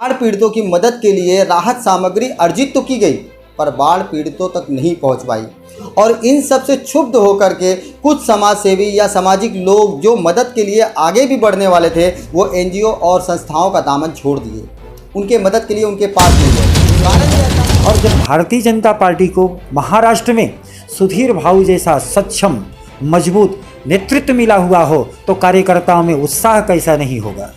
बाढ़ पीड़ितों की मदद के लिए राहत सामग्री अर्जित तो की गई, पर बाढ़ पीड़ितों तक नहीं पहुंच पाई और इन सब से क्षुब्ध होकर के कुछ समाज सेवी या सामाजिक लोग जो मदद के लिए आगे भी बढ़ने वाले थे, वो एनजीओ और संस्थाओं का दामन छोड़ दिए। उनके मदद के लिए उनके पास नहीं है। और जब भारतीय जनता पार्टी को महाराष्ट्र में सुधीर भाऊ जैसा सक्षम मजबूत नेतृत्व मिला हुआ हो तो कार्यकर्ताओं में उत्साह कैसा नहीं होगा।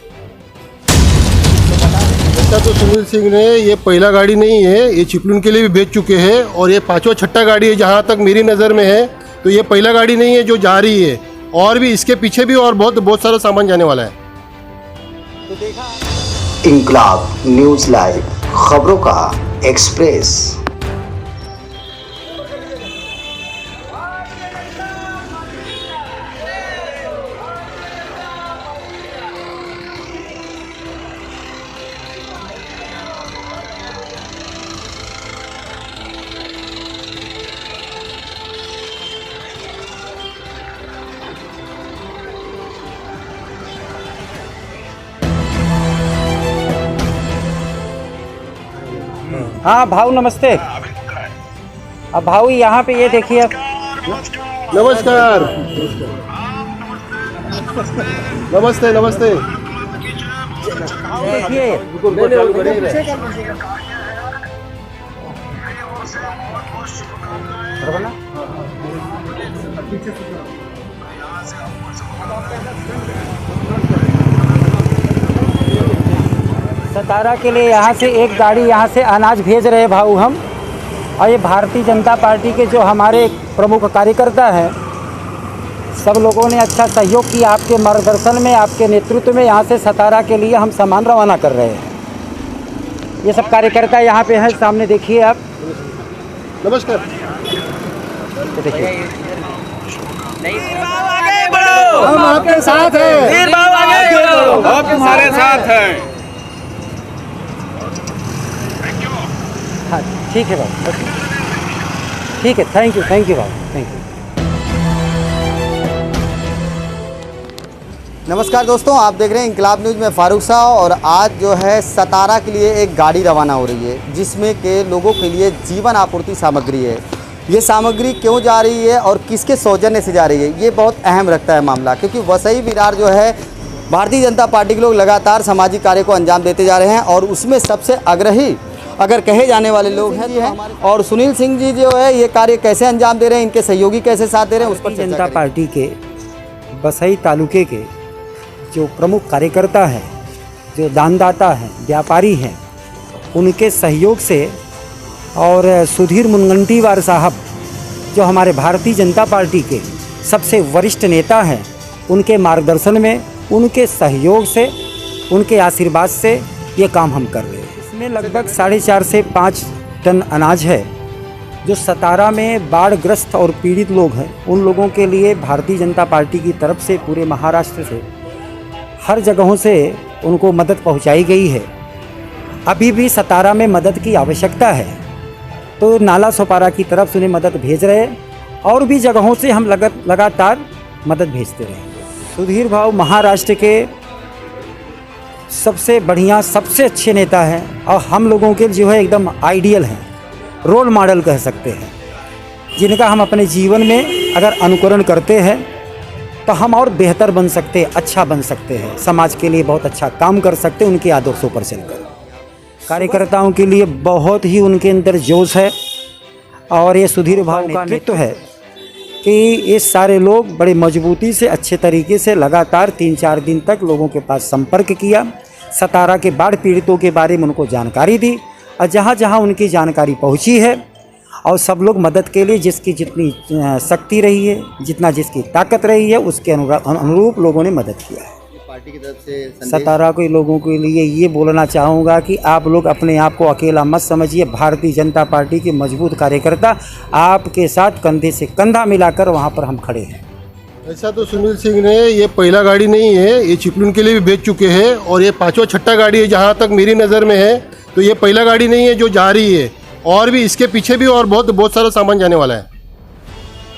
ऐसा तो सुनील सिंह ने ये पहला गाड़ी नहीं है, ये चिपलून के लिए भी भेज चुके हैं और ये पांचवा छठा गाड़ी है जहाँ तक मेरी नज़र में है। तो ये पहला गाड़ी नहीं है जो जा रही है, और भी इसके पीछे भी और बहुत सारा सामान जाने वाला है। तो देखा इंकलाब न्यूज़ लाइव, खबरों का एक्सप्रेस। हाँ भाऊ नमस्ते। अब भाऊ यहाँ पे ये देखिए अब नमस्कार। नमस्ते नमस्ते। देखिए सतारा के लिए यहाँ से एक गाड़ी यहाँ से अनाज भेज रहे भाऊ हम, और ये भारतीय जनता पार्टी के जो हमारे प्रमुख कार्यकर्ता हैं सब लोगों ने अच्छा सहयोग किया। आपके मार्गदर्शन में, आपके नेतृत्व में यहाँ से सतारा के लिए हम सामान रवाना कर रहे हैं। ये सब कार्यकर्ता यहाँ पे हैं, सामने देखिए आप। नमस्कार। देखिए हम आपके साथ हैं। आप हमारे साथ हैं। हाँ ठीक है भाई, ठीक है, थैंक यू भाई, थैंक यू। नमस्कार दोस्तों, आप देख रहे हैं इंकलाब न्यूज़ में फारूक साहब। और आज जो है सतारा के लिए एक गाड़ी रवाना हो रही है जिसमें के लोगों के लिए जीवन आपूर्ति सामग्री है। ये सामग्री क्यों जा रही है और किसके सौजन्य से जा रही है, ये बहुत अहम रखता है मामला, क्योंकि वसई विरार जो है भारतीय जनता पार्टी के लोग लगातार सामाजिक कार्य को अंजाम देते जा रहे हैं और उसमें सबसे आग्रही अगर कहे जाने वाले लोग हैं और सुनील सिंह जी जो है ये कार्य कैसे अंजाम दे रहे हैं, इनके सहयोगी कैसे साथ दे रहे हैं, उस पर जनता पार्टी के बसई तालुके के जो प्रमुख कार्यकर्ता हैं, जो दानदाता हैं, व्यापारी हैं, उनके सहयोग से और सुधीर मुनगंटीवार साहब जो हमारे भारतीय जनता पार्टी के सबसे वरिष्ठ नेता हैं, उनके मार्गदर्शन में, उनके सहयोग से, उनके आशीर्वाद से ये काम हम कर रहे हैं। इसमें लगभग 4.5 से 5 टन अनाज है जो सतारा में बाढ़ग्रस्त और पीड़ित लोग हैं, उन लोगों के लिए भारतीय जनता पार्टी की तरफ से पूरे महाराष्ट्र से हर जगहों से उनको मदद पहुंचाई गई है। अभी भी सतारा में मदद की आवश्यकता है तो नाला सोपारा की तरफ से उन्हें मदद भेज रहे हैं और भी जगहों से हम लगातार मदद भेजते रहेंगे। सुधीर भाऊ महाराष्ट्र के सबसे बढ़िया, सबसे अच्छे नेता हैं और हम लोगों के जो है एकदम आइडियल हैं, रोल मॉडल कह सकते हैं, जिनका हम अपने जीवन में अगर अनुकरण करते हैं तो हम और बेहतर बन सकते हैं, अच्छा बन सकते हैं, समाज के लिए बहुत अच्छा काम कर सकते हैं उनके आदर्शों पर चलकर। कार्यकर्ताओं के लिए बहुत ही उनके अंदर जोश है और ये सुधीर भाऊ का नेतृत्व है कि ये सारे लोग बड़े मजबूती से, अच्छे तरीके से लगातार 3-4 दिन तक लोगों के पास संपर्क किया, सतारा के बाढ़ पीड़ितों के बारे में उनको जानकारी दी और जहाँ जहाँ उनकी जानकारी पहुँची है और सब लोग मदद के लिए जिसकी जितनी शक्ति रही है, जितना जिसकी ताकत रही है, उसके अनुरूप लोगों ने मदद किया है। पार्टी की तरफ से सतारा के लोगों के लिए ये बोलना चाहूँगा कि आप लोग अपने आप को अकेला मत समझिए। भारतीय जनता पार्टी के मजबूत कार्यकर्ता आपके साथ कंधे से कंधा मिलाकर वहाँ पर हम खड़े हैं। ऐसा तो सुनील सिंह ने ये पहला गाड़ी नहीं है, ये चिपलून के लिए भी भेज चुके हैं और ये पांचवा छठा गाड़ी है जहाँ तक मेरी नज़र में है। तो ये पहला गाड़ी नहीं है जो जा रही है, और भी इसके पीछे भी और बहुत सारा सामान जाने वाला है।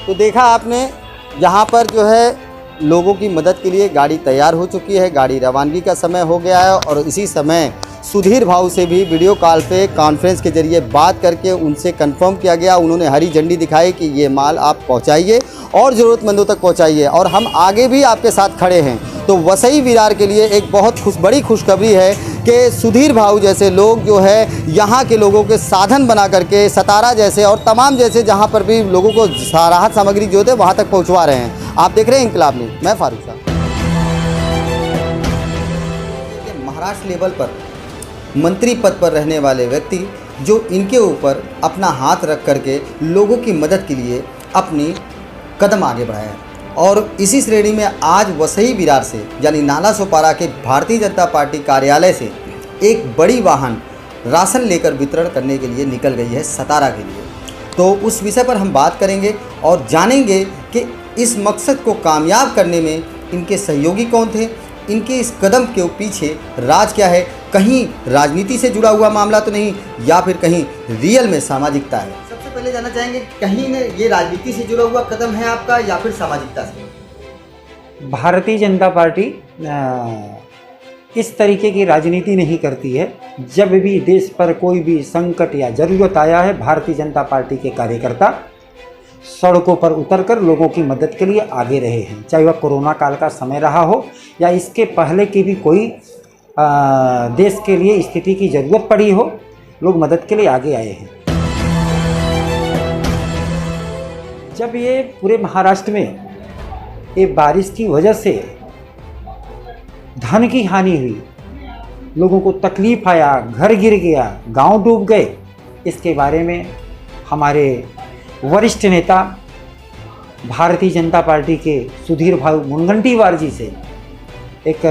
तो देखा आपने, यहाँ पर जो है लोगों की मदद के लिए गाड़ी तैयार हो चुकी है, गाड़ी रवानगी का समय हो गया है और इसी समय सुधीर भाऊ से भी वीडियो कॉल पे कॉन्फ्रेंस के जरिए बात करके उनसे कंफर्म किया गया। उन्होंने हरी झंडी दिखाई कि ये माल आप पहुंचाइए और ज़रूरतमंदों तक पहुंचाइए और हम आगे भी आपके साथ खड़े हैं। तो वसई विरार के लिए एक बहुत बड़ी खुशखबरी है कि सुधीर भाऊ जैसे लोग जो है यहाँ के लोगों के साधन बना करके सतारा जैसे और तमाम जैसे जहाँ पर भी लोगों को राहत सामग्री जो थे वहाँ तक पहुँचवा रहे हैं। आप देख रहे हैं इंकलाब न्यूज़, मैं फारूक साहब। महाराष्ट्र लेवल पर मंत्री पद पर रहने वाले व्यक्ति जो इनके ऊपर अपना हाथ रख करके लोगों की मदद के लिए अपनी कदम आगे बढ़ाया और इसी श्रेणी में आज वसई विरार से यानी नाला सोपारा के भारतीय जनता पार्टी कार्यालय से एक बड़ी वाहन राशन लेकर वितरण करने के लिए निकल गई है सतारा के लिए। तो उस विषय पर हम बात करेंगे और जानेंगे कि इस मकसद को कामयाब करने में इनके सहयोगी कौन थे, इनके इस कदम के पीछे राज क्या है, कहीं राजनीति से जुड़ा हुआ मामला तो नहीं या फिर कहीं रियल में सामाजिकता है। सबसे पहले जानना चाहेंगे कहीं न ये राजनीति से जुड़ा हुआ कदम है आपका या फिर सामाजिकता से? भारतीय जनता पार्टी इस तरीके की राजनीति नहीं करती है। जब भी देश पर कोई भी संकट या ज़रूरत आया है, भारतीय जनता पार्टी के कार्यकर्ता सड़कों पर उतरकर लोगों की मदद के लिए आगे रहे हैं। चाहे वह कोरोना काल का समय रहा हो या इसके पहले की भी कोई देश के लिए स्थिति की ज़रूरत पड़ी हो, लोग मदद के लिए आगे आए हैं। जब ये पूरे महाराष्ट्र में ये बारिश की वजह से धन की हानि हुई, लोगों को तकलीफ आया, घर गिर गया, गांव डूब गए, इसके बारे में हमारे वरिष्ठ नेता भारतीय जनता पार्टी के सुधीर भाऊ मुनगंटीवार जी से एक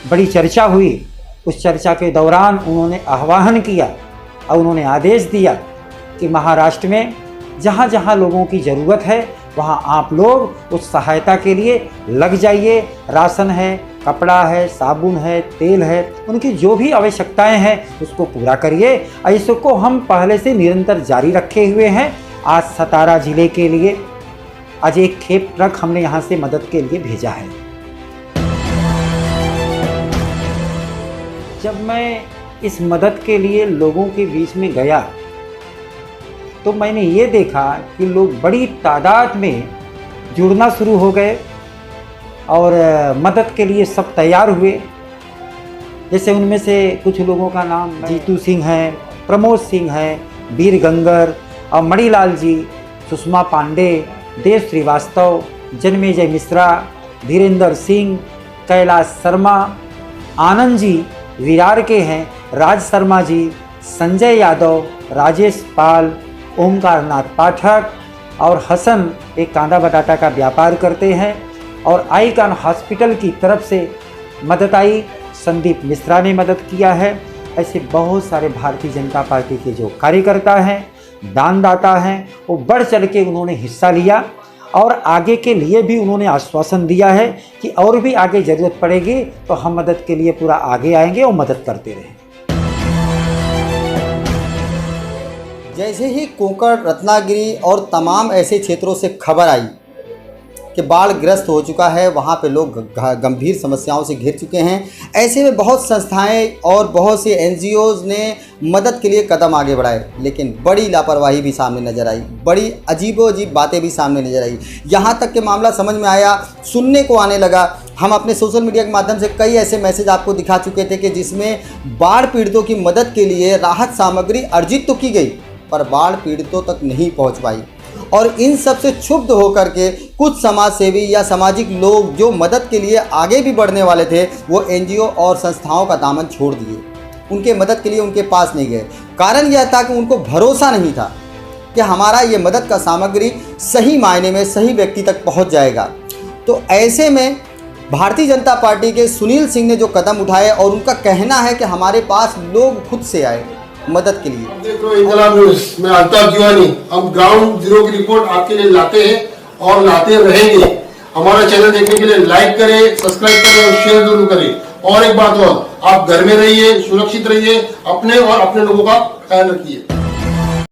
बड़ी चर्चा हुई। उस चर्चा के दौरान उन्होंने आह्वान किया और उन्होंने आदेश दिया कि महाराष्ट्र में जहाँ जहाँ लोगों की ज़रूरत है वहाँ आप लोग उस सहायता के लिए लग जाइए। राशन है, कपड़ा है, साबुन है, तेल है, उनकी जो भी आवश्यकताएं हैं उसको पूरा करिए। इसको हम पहले से निरंतर जारी रखे हुए हैं। आज सतारा ज़िले के लिए आज एक खेप ट्रक हमने यहाँ से मदद के लिए भेजा है। जब मैं इस मदद के लिए लोगों के बीच में गया तो मैंने ये देखा कि लोग बड़ी तादाद में जुड़ना शुरू हो गए और मदद के लिए सब तैयार हुए। जैसे उनमें से कुछ लोगों का नाम जीतू सिंह है, प्रमोद सिंह है, वीर गंगर और मणिलाल जी, सुषमा पांडे, देव श्रीवास्तव, जन्मेजय मिश्रा, धीरेंद्र सिंह, कैलाश शर्मा, आनंद जी विरार के हैं, राज शर्मा जी, संजय यादव, राजेश पाल, ओमकार नाथ पाठक और हसन एक कांदा बटाटा का व्यापार करते हैं और आईकॉन हॉस्पिटल की तरफ से मदद आई। संदीप मिश्रा ने मदद किया है। ऐसे बहुत सारे भारतीय जनता पार्टी के जो कार्यकर्ता हैं, दानदाता हैं, वो बढ़ चढ़ के उन्होंने हिस्सा लिया और आगे के लिए भी उन्होंने आश्वासन दिया है कि और भी आगे ज़रूरत पड़ेगी तो हम मदद के लिए पूरा आगे आएंगे और मदद करते रहें। जैसे ही कोंकण, रत्नागिरी और तमाम ऐसे क्षेत्रों से खबर आई कि बाढ़ ग्रस्त हो चुका है, वहाँ पे लोग गंभीर समस्याओं से घिर चुके हैं, ऐसे में बहुत संस्थाएं और बहुत सी एनजीओज़ ने मदद के लिए कदम आगे बढ़ाए, लेकिन बड़ी लापरवाही भी सामने नज़र आई, बड़ी अजीबोगरीब बातें भी सामने नज़र आई। यहाँ तक कि मामला समझ में आया, सुनने को आने लगा। हम अपने सोशल मीडिया के माध्यम से कई ऐसे मैसेज आपको दिखा चुके थे कि जिसमें बाढ़ पीड़ितों की मदद के लिए राहत सामग्री अर्जित तो की गई पर बाढ़ पीड़ितों तक नहीं पहुँच पाई। और इन सब से क्षुब्ध होकर के कुछ समाज सेवी या सामाजिक लोग जो मदद के लिए आगे भी बढ़ने वाले थे, वो एनजीओ और संस्थाओं का दामन छोड़ दिए, उनके मदद के लिए उनके पास नहीं गए। कारण यह था कि उनको भरोसा नहीं था कि हमारा ये मदद का सामग्री सही मायने में सही व्यक्ति तक पहुंच जाएगा। तो ऐसे में भारतीय जनता पार्टी के सुनील सिंह ने जो कदम उठाए और उनका कहना है कि हमारे पास लोग खुद से आए मदद के लिए। देख रहे हो इंकलाब न्यूज़, मैं अल्ताफ जीवानी। हम ग्राउंड जीरो की रिपोर्ट आपके लिए लाते हैं और लाते रहेंगे। हमारा चैनल देखने के लिए लाइक करें, सब्सक्राइब करें और शेयर जरूर करें। और एक बात और, आप घर में रहिए, सुरक्षित रहिए, अपने और अपने लोगों का ख्याल रखिए।